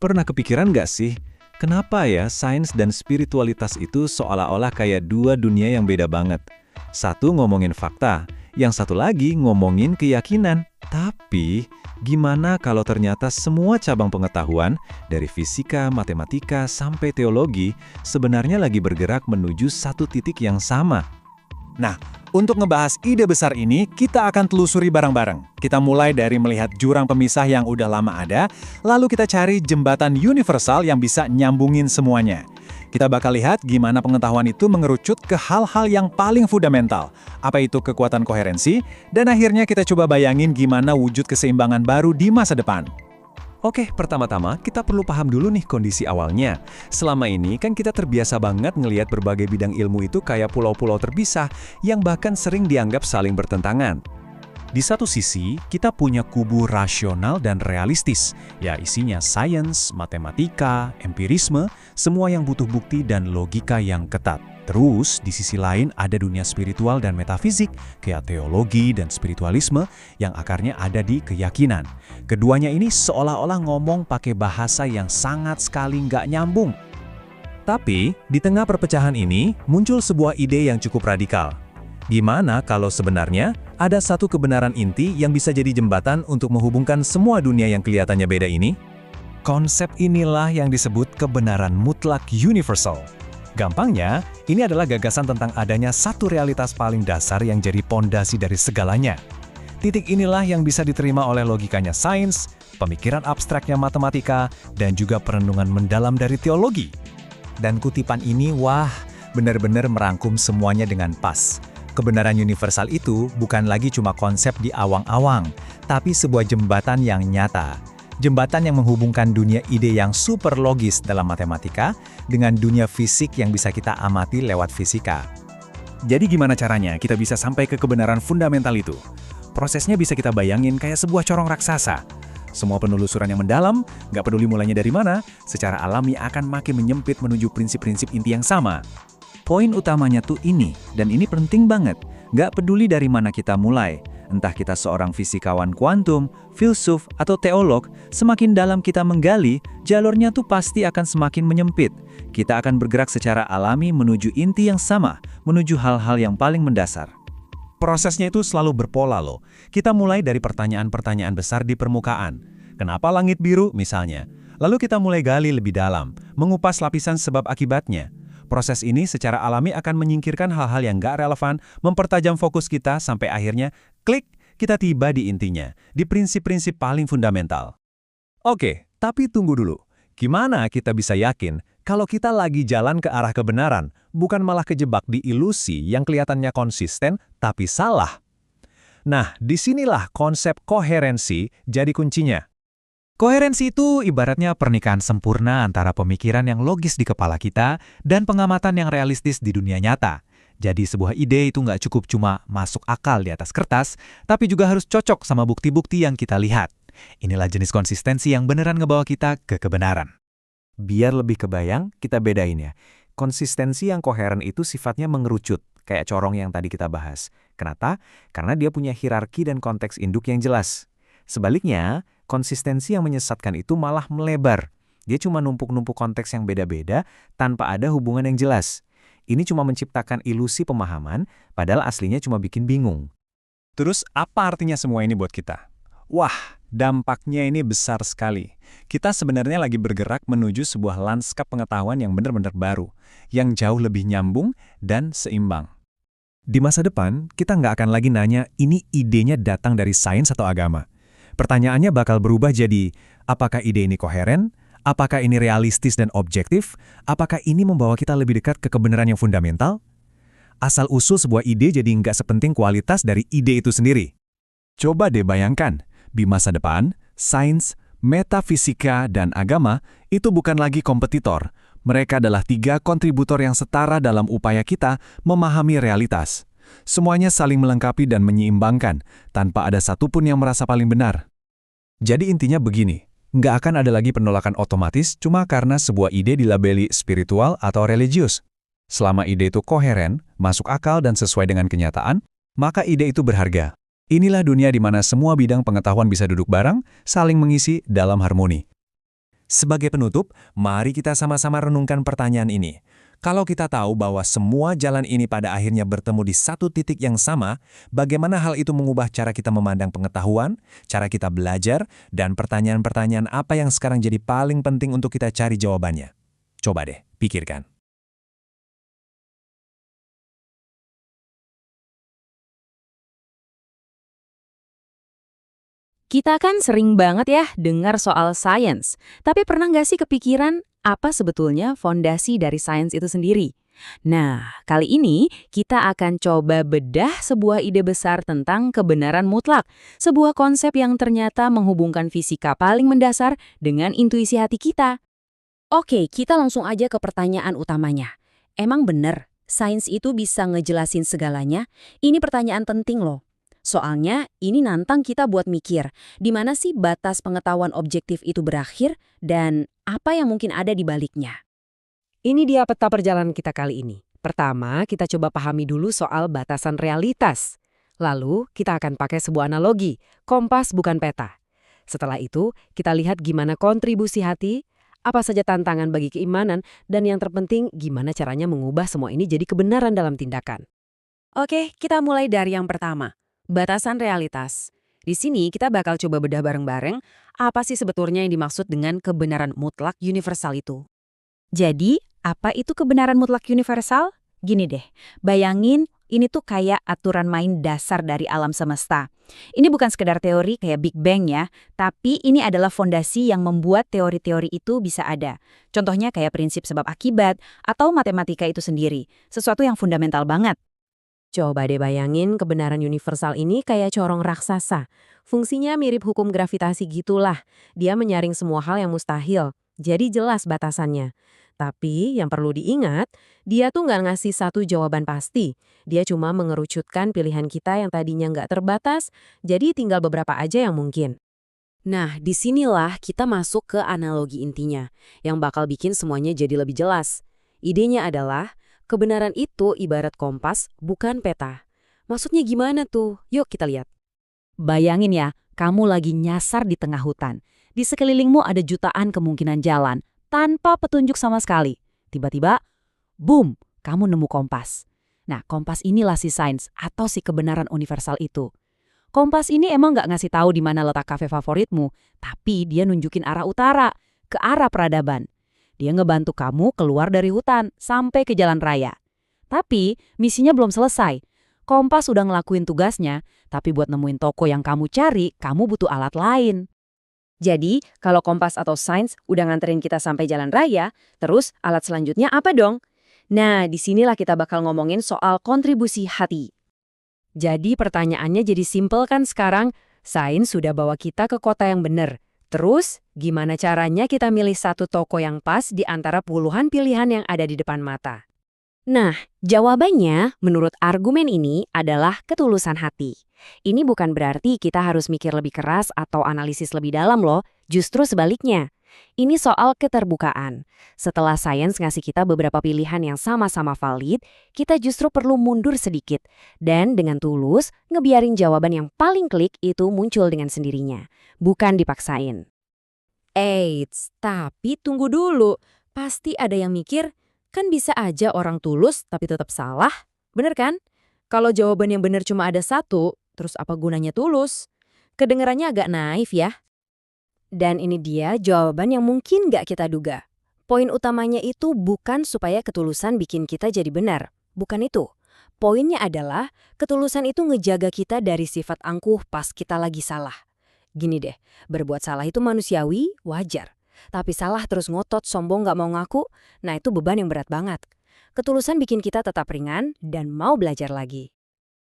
Pernah kepikiran nggak sih, kenapa ya sains dan spiritualitas itu seolah-olah kayak dua dunia yang beda banget? Satu ngomongin fakta, yang satu lagi ngomongin keyakinan. Tapi, gimana kalau ternyata semua cabang pengetahuan, dari fisika, matematika, sampai teologi, sebenarnya lagi bergerak menuju satu titik yang sama? Nah, untuk ngebahas ide besar ini, kita akan telusuri bareng-bareng. Kita mulai dari melihat jurang pemisah yang udah lama ada, lalu kita cari jembatan universal yang bisa nyambungin semuanya. Kita bakal lihat gimana pengetahuan itu mengerucut ke hal-hal yang paling fundamental. Apa itu kekuatan koherensi, dan akhirnya kita coba bayangin gimana wujud keseimbangan baru di masa depan. Oke, pertama-tama kita perlu paham dulu nih kondisi awalnya. Selama ini kan kita terbiasa banget ngelihat berbagai bidang ilmu itu kayak pulau-pulau terpisah yang bahkan sering dianggap saling bertentangan. Di satu sisi, kita punya kubu rasional dan realistis, ya isinya sains, matematika, empirisme, semua yang butuh bukti dan logika yang ketat. Terus, di sisi lain ada dunia spiritual dan metafisik, kayak teologi dan spiritualisme yang akarnya ada di keyakinan. Keduanya ini seolah-olah ngomong pakai bahasa yang sangat sekali nggak nyambung. Tapi, di tengah perpecahan ini, muncul sebuah ide yang cukup radikal. Gimana kalau sebenarnya ada satu kebenaran inti yang bisa jadi jembatan untuk menghubungkan semua dunia yang kelihatannya beda ini? Konsep inilah yang disebut kebenaran mutlak universal. Gampangnya, ini adalah gagasan tentang adanya satu realitas paling dasar yang jadi pondasi dari segalanya. Titik inilah yang bisa diterima oleh logikanya sains, pemikiran abstraknya matematika, dan juga perenungan mendalam dari teologi. Dan kutipan ini, benar-benar merangkum semuanya dengan pas. Kebenaran universal itu bukan lagi cuma konsep di awang-awang, tapi sebuah jembatan yang nyata. Jembatan yang menghubungkan dunia ide yang super logis dalam matematika dengan dunia fisik yang bisa kita amati lewat fisika. Jadi gimana caranya kita bisa sampai ke kebenaran fundamental itu? Prosesnya bisa kita bayangin kayak sebuah corong raksasa. Semua penelusuran yang mendalam, nggak peduli mulainya dari mana, secara alami akan makin menyempit menuju prinsip-prinsip inti yang sama. Poin utamanya tuh ini, dan ini penting banget. Nggak peduli dari mana kita mulai, entah kita seorang fisikawan kuantum, filsuf, atau teolog, semakin dalam kita menggali, jalurnya tuh pasti akan semakin menyempit. Kita akan bergerak secara alami menuju inti yang sama, menuju hal-hal yang paling mendasar. Prosesnya itu selalu berpola loh. Kita mulai dari pertanyaan-pertanyaan besar di permukaan. Kenapa langit biru misalnya? Lalu kita mulai gali lebih dalam, mengupas lapisan sebab akibatnya. Proses ini secara alami akan menyingkirkan hal-hal yang nggak relevan, mempertajam fokus kita sampai akhirnya, klik, kita tiba di intinya, di prinsip-prinsip paling fundamental. Oke, tapi tunggu dulu. Gimana kita bisa yakin kalau kita lagi jalan ke arah kebenaran, bukan malah kejebak di ilusi yang kelihatannya konsisten, tapi salah? Nah, disinilah konsep koherensi jadi kuncinya. Koherensi itu ibaratnya pernikahan sempurna antara pemikiran yang logis di kepala kita dan pengamatan yang realistis di dunia nyata. Jadi sebuah ide itu nggak cukup cuma masuk akal di atas kertas, tapi juga harus cocok sama bukti-bukti yang kita lihat. Inilah jenis konsistensi yang beneran ngebawa kita ke kebenaran. Biar lebih kebayang, kita bedain ya. Konsistensi yang koheren itu sifatnya mengerucut, kayak corong yang tadi kita bahas. Kenapa? Karena dia punya hierarki dan konteks induk yang jelas. Sebaliknya, konsistensi yang menyesatkan itu malah melebar. Dia cuma numpuk-numpuk konteks yang beda-beda tanpa ada hubungan yang jelas. Ini cuma menciptakan ilusi pemahaman, padahal aslinya cuma bikin bingung. Terus apa artinya semua ini buat kita? Wah, dampaknya ini besar sekali. Kita sebenarnya lagi bergerak menuju sebuah lanskap pengetahuan yang benar-benar baru, yang jauh lebih nyambung dan seimbang. Di masa depan, kita nggak akan lagi nanya ini idenya datang dari sains atau agama. Pertanyaannya bakal berubah jadi, apakah ide ini koheren? Apakah ini realistis dan objektif? Apakah ini membawa kita lebih dekat ke kebenaran yang fundamental? Asal-usul sebuah ide jadi nggak sepenting kualitas dari ide itu sendiri. Coba deh bayangkan, di masa depan, sains, metafisika, dan agama itu bukan lagi kompetitor. Mereka adalah 3 kontributor yang setara dalam upaya kita memahami realitas. Semuanya saling melengkapi dan menyeimbangkan, tanpa ada satupun yang merasa paling benar. Jadi intinya begini, nggak akan ada lagi penolakan otomatis cuma karena sebuah ide dilabeli spiritual atau religius. Selama ide itu koheren, masuk akal dan sesuai dengan kenyataan, maka ide itu berharga. Inilah dunia di mana semua bidang pengetahuan bisa duduk bareng, saling mengisi dalam harmoni. Sebagai penutup, mari kita sama-sama renungkan pertanyaan ini. Kalau kita tahu bahwa semua jalan ini pada akhirnya bertemu di satu titik yang sama, bagaimana hal itu mengubah cara kita memandang pengetahuan, cara kita belajar, dan pertanyaan-pertanyaan apa yang sekarang jadi paling penting untuk kita cari jawabannya? Coba deh, pikirkan. Kita kan sering banget ya dengar soal sains, tapi pernah nggak sih kepikiran apa sebetulnya fondasi dari sains itu sendiri? Nah, kali ini kita akan coba bedah sebuah ide besar tentang kebenaran mutlak, sebuah konsep yang ternyata menghubungkan fisika paling mendasar dengan intuisi hati kita. Oke, kita langsung aja ke pertanyaan utamanya. Emang bener, sains itu bisa ngejelasin segalanya? Ini pertanyaan penting loh. Soalnya ini nantang kita buat mikir, di mana sih batas pengetahuan objektif itu berakhir dan apa yang mungkin ada di baliknya. Ini dia peta perjalanan kita kali ini. Pertama, kita coba pahami dulu soal batasan realitas. Lalu, kita akan pakai sebuah analogi, kompas bukan peta. Setelah itu, kita lihat gimana kontribusi hati, apa saja tantangan bagi keimanan, dan yang terpenting, gimana caranya mengubah semua ini jadi kebenaran dalam tindakan. Oke, kita mulai dari yang pertama. Batasan realitas. Di sini kita bakal coba bedah bareng-bareng apa sih sebetulnya yang dimaksud dengan kebenaran mutlak universal itu. Jadi, apa itu kebenaran mutlak universal? Gini deh, bayangin ini tuh kayak aturan main dasar dari alam semesta. Ini bukan sekedar teori kayak Big Bang ya, tapi ini adalah fondasi yang membuat teori-teori itu bisa ada. Contohnya kayak prinsip sebab akibat atau matematika itu sendiri, sesuatu yang fundamental banget. Coba deh bayangin kebenaran universal ini kayak corong raksasa. Fungsinya mirip hukum gravitasi gitulah. Dia menyaring semua hal yang mustahil. Jadi jelas batasannya. Tapi yang perlu diingat, dia tuh nggak ngasih satu jawaban pasti. Dia cuma mengerucutkan pilihan kita yang tadinya nggak terbatas, jadi tinggal beberapa aja yang mungkin. Nah, disinilah kita masuk ke analogi intinya, yang bakal bikin semuanya jadi lebih jelas. Idenya adalah, kebenaran itu ibarat kompas, bukan peta. Maksudnya gimana tuh? Yuk kita lihat. Bayangin ya, kamu lagi nyasar di tengah hutan. Di sekelilingmu ada jutaan kemungkinan jalan, tanpa petunjuk sama sekali. Tiba-tiba, boom, kamu nemu kompas. Nah, kompas inilah si sains atau si kebenaran universal itu. Kompas ini emang nggak ngasih tahu di mana letak kafe favoritmu, tapi dia nunjukin arah utara, ke arah peradaban. Dia ngebantu kamu keluar dari hutan sampai ke jalan raya. Tapi misinya belum selesai. Kompas udah ngelakuin tugasnya, tapi buat nemuin toko yang kamu cari, kamu butuh alat lain. Jadi, kalau kompas atau sains udah nganterin kita sampai jalan raya, terus alat selanjutnya apa dong? Nah, disinilah kita bakal ngomongin soal kontribusi hati. Jadi pertanyaannya jadi simpel kan sekarang, sains sudah bawa kita ke kota yang benar. Terus, gimana caranya kita milih satu toko yang pas di antara puluhan pilihan yang ada di depan mata? Nah, jawabannya menurut argumen ini adalah ketulusan hati. Ini bukan berarti kita harus mikir lebih keras atau analisis lebih dalam loh, justru sebaliknya. Ini soal keterbukaan. Setelah sains ngasih kita beberapa pilihan yang sama-sama valid, kita justru perlu mundur sedikit. Dan dengan tulus, ngebiarin jawaban yang paling klik itu muncul dengan sendirinya. Bukan dipaksain. Eits, tapi tunggu dulu. Pasti ada yang mikir, kan bisa aja orang tulus tapi tetap salah. Bener kan? Kalau jawaban yang bener cuma ada satu, terus apa gunanya tulus? Kedengarannya agak naif ya. Dan ini dia jawaban yang mungkin nggak kita duga. Poin utamanya itu bukan supaya ketulusan bikin kita jadi benar. Bukan itu. Poinnya adalah ketulusan itu ngejaga kita dari sifat angkuh pas kita lagi salah. Gini deh, berbuat salah itu manusiawi, wajar. Tapi salah terus ngotot, sombong nggak mau ngaku, nah itu beban yang berat banget. Ketulusan bikin kita tetap ringan dan mau belajar lagi.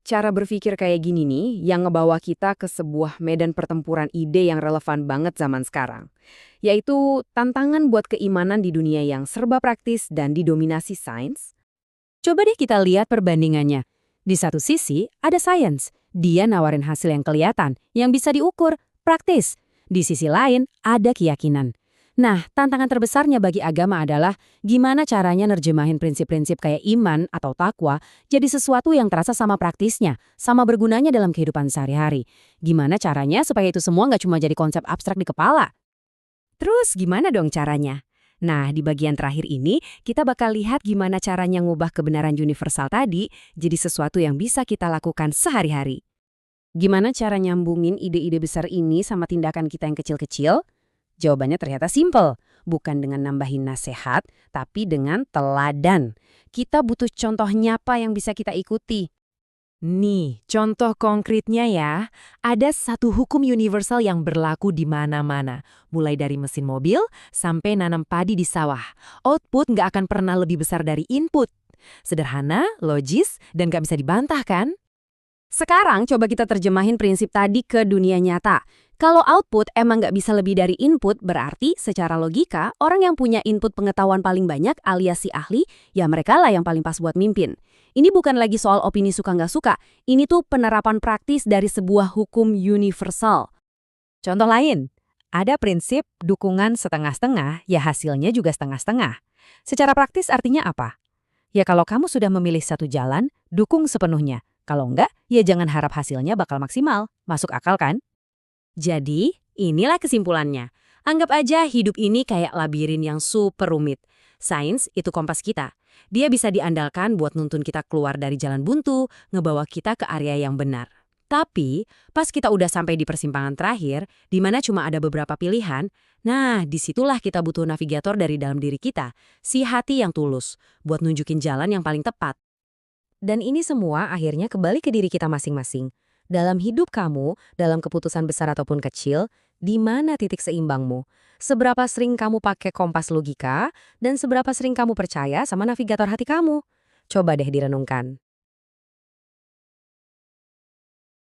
Cara berpikir kayak gini nih yang ngebawa kita ke sebuah medan pertempuran ide yang relevan banget zaman sekarang. Yaitu tantangan buat keimanan di dunia yang serba praktis dan didominasi sains. Coba deh kita lihat perbandingannya. Di satu sisi ada sains. Dia nawarin hasil yang kelihatan, yang bisa diukur, praktis. Di sisi lain ada keyakinan. Nah, tantangan terbesarnya bagi agama adalah gimana caranya nerjemahin prinsip-prinsip kayak iman atau takwa jadi sesuatu yang terasa sama praktisnya, sama bergunanya dalam kehidupan sehari-hari. Gimana caranya supaya itu semua nggak cuma jadi konsep abstrak di kepala? Terus gimana dong caranya? Nah, di bagian terakhir ini, kita bakal lihat gimana caranya ngubah kebenaran universal tadi jadi sesuatu yang bisa kita lakukan sehari-hari. Gimana cara nyambungin ide-ide besar ini sama tindakan kita yang kecil-kecil? Jawabannya ternyata simpel, bukan dengan nambahin nasihat, tapi dengan teladan. Kita butuh contoh nyata yang bisa kita ikuti. Nih, contoh konkretnya ya, ada satu hukum universal yang berlaku di mana-mana. Mulai dari mesin mobil sampai nanam padi di sawah. Output nggak akan pernah lebih besar dari input. Sederhana, logis, dan nggak bisa dibantah kan? Sekarang coba kita terjemahin prinsip tadi ke dunia nyata. Kalau output emang nggak bisa lebih dari input, berarti secara logika, orang yang punya input pengetahuan paling banyak alias si ahli, ya mereka lah yang paling pas buat mimpin. Ini bukan lagi soal opini suka nggak suka, ini tuh penerapan praktis dari sebuah hukum universal. Contoh lain, ada prinsip dukungan setengah-setengah, ya hasilnya juga setengah-setengah. Secara praktis artinya apa? Ya kalau kamu sudah memilih satu jalan, dukung sepenuhnya. Kalau enggak, ya jangan harap hasilnya bakal maksimal. Masuk akal kan? Jadi, inilah kesimpulannya. Anggap aja hidup ini kayak labirin yang super rumit. Sains itu kompas kita. Dia bisa diandalkan buat nuntun kita keluar dari jalan buntu, ngebawa kita ke area yang benar. Tapi, pas kita udah sampai di persimpangan terakhir, di mana cuma ada beberapa pilihan, nah disitulah kita butuh navigator dari dalam diri kita, si hati yang tulus, buat nunjukin jalan yang paling tepat. Dan ini semua akhirnya kembali ke diri kita masing-masing. Dalam hidup kamu, dalam keputusan besar ataupun kecil, di mana titik seimbangmu? Seberapa sering kamu pakai kompas logika, dan seberapa sering kamu percaya sama navigator hati kamu? Coba deh direnungkan.